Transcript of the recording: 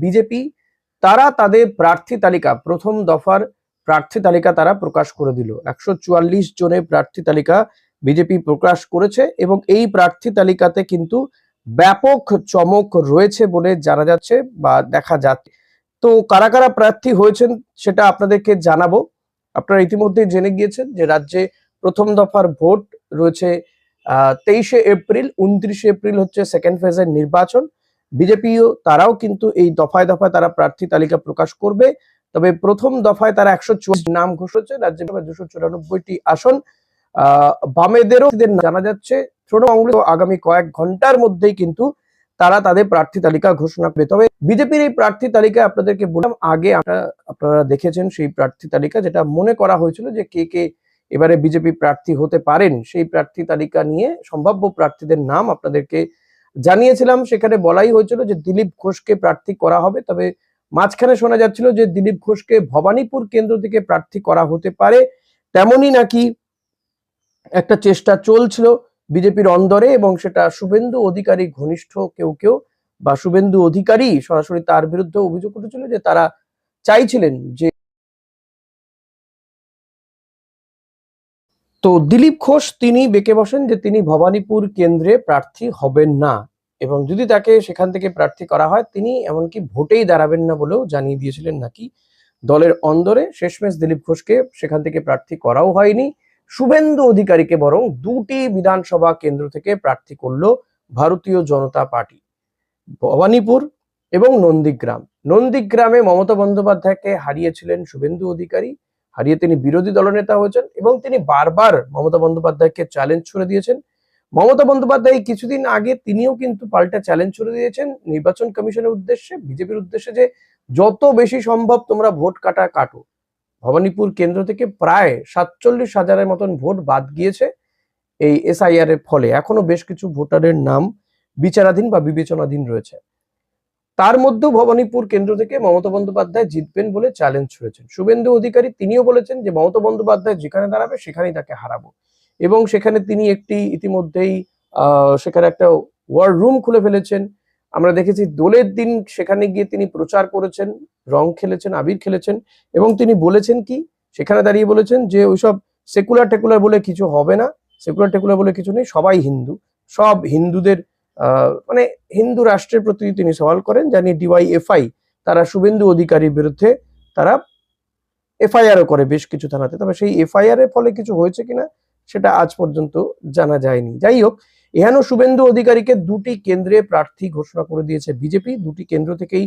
BJP তারা তাদের প্রার্থী তালিকা, প্রথম দফার প্রার্থী তালিকা তারা প্রকাশ করে দিল। 144 জনের প্রার্থী তালিকা বিজেপি প্রকাশ করেছে এবং এই প্রার্থী তালিকাতে কিন্তু ব্যাপক চমক রয়েছে বলে জানা যাচ্ছে বা দেখা যাচ্ছে। তো কারা কারা প্রার্থী হয়েছেন সেটা আপনাদেরকে জানাবো। আপনারা ইতিমধ্যে জেনে গিয়েছেন যে রাজ্যে প্রথম দফার ভোট রয়েছে 23শে এপ্রিল, 29শে এপ্রিল হচ্ছে সেকেন্ড ফেজের নির্বাচন। বিজেপিও তারাও কিন্তু এই দফায় দফায় তারা প্রার্থী তালিকা প্রকাশ করবে। তবে প্রথম দফায় তারা 144 নাম ঘোষণা, রাজ্যে 294টি আসন। বামেদেরও জানা যাচ্ছে তৃণমূল আগামী কয়েক ঘন্টার মধ্যেই কিন্তু তারা তাদের প্রার্থী তালিকা ঘোষণা করবে। তবে বিজেপির এই প্রার্থী তালিকা আপনাদেরকে বললাম আগে, আপনারা দেখেছেন সেই প্রার্থী তালিকা, যেটা মনে করা হয়েছিল যে কে কে এবারে বিজেপি প্রার্থী হতে পারেন। সেই প্রার্থী তালিকা নিয়ে সম্ভাব্য প্রার্থীদের নাম আপনাদেরকে জানিয়েছিলাম। সেখানে বলাই হয়েছিল যে দিলীপ ঘোষকে প্রার্থী করা হবে। তবে মাঝখানে শোনা যাচ্ছিল যে দিলীপ ঘোষকে ভবানীপুর কেন্দ্র থেকে প্রার্থী করা হতে পারে, তেমনই নাকি একটা চেষ্টা চলছিল বিজেপির অন্দরে, এবং সেটা শুভেন্দু অধিকারী ঘনিষ্ঠ কেউ কেউ বা শুভেন্দু অধিকারী সরাসরি তার বিরুদ্ধে অভিযোগ উঠেছিল যে তারা চাইছিলেন যে, তো দিলীপ ঘোষ তিনি বেঁকে বসেন যে তিনি ভবানীপুর কেন্দ্রে প্রার্থী হবেন না, এবং যদি তাকে সেখান থেকে প্রার্থী করা হয় তিনি এমনকি ভোটেই দাঁড়াবেন না বলেও জানিয়ে দিয়েছিলেন নাকি দলের অন্দরে। শেষমেশ দিলীপ ঘোষকে সেখান থেকে প্রার্থী করাও হয়নি, শুভেন্দু অধিকারীকে বরং দুটি বিধানসভা কেন্দ্র থেকে প্রার্থী করলো ভারতীয় জনতা পার্টি, ভবানীপুর এবং নন্দীগ্রাম। নন্দীগ্রামে মমতা বন্দ্যোপাধ্যায়কে হারিয়েছিলেন শুভেন্দু অধিকারী, হারিয়ে তিনি বিরোধী দলনেতা হয়েছেন এবং তিনি বারবার মমতা বন্দ্যোপাধ্যায়কে চ্যালেঞ্জ ছুড়ে দিয়েছেন। মমতা বন্দ্যোপাধ্যায় কিছুদিন আগে তিনিও কিন্তু পাল্টা চ্যালেঞ্জ ছুড়ে দিয়েছেন নির্বাচন কমিশনের উদ্দেশ্যে, বিজেপির উদ্দেশ্যে, যে যত বেশি সম্ভব তোমরা ভোট কাটো। ভবানীপুর কেন্দ্র থেকে প্রায় 47,000-এর মতন ভোট বাদ গিয়েছে এই এসআইআর এর ফলে। এখনো বেশ কিছু ভোটারের নাম বিচারাধীন বা বিবেচনাধীন রয়েছে। তার মধ্যেও ভবানীপুর কেন্দ্র থেকে মমতা বন্দ্যোপাধ্যায় জিতবেন বলে চ্যালেঞ্জ ছুড়েছেন শুভেন্দু অধিকারী। তিনিও বলেছেন যে মমতা বন্দ্যোপাধ্যায় যেখানে দাঁড়াবে সেখানেই তাকে হারাবো, এবং সেখানে তিনি একটি ইতিমধ্যেই সেখানে একটা ওয়ার রুম খুলে ফেলেছেন। আমরা দেখেছি দোলের দিন সেখানে গিয়ে তিনি প্রচার করেছেন, রং খেলেছেন, আবির খেলেছেন, এবং তিনি বলেছেন কি, সেখানে দাঁড়িয়ে বলেছেন যে ওইসব সেকুলার টেকুলার বলে কিছু হবে না, সেকুলার টেকুলার বলে কিছু নেই, সবাই হিন্দু, সব হিন্দুদের মানে হিন্দু রাষ্ট্রের প্রতি তিনি সওয়াল করেন। জানি ডিওয়াইএফআই তারা শুভেন্দু অধিকারীর বিরুদ্ধে তারা এফআইআরও করে বেশ কিছু থানাতে, তবে সেই এফআইআর এর ফলে কিছু হয়েছে কিনা সেটা আজ পর্যন্ত জানা যায়নি। যাই হোক, এহেন শুভেন্দু অধিকারীকে দুটি কেন্দ্রে প্রার্থী ঘোষণা করে দিয়েছে বিজেপি, দুটি কেন্দ্র থেকেই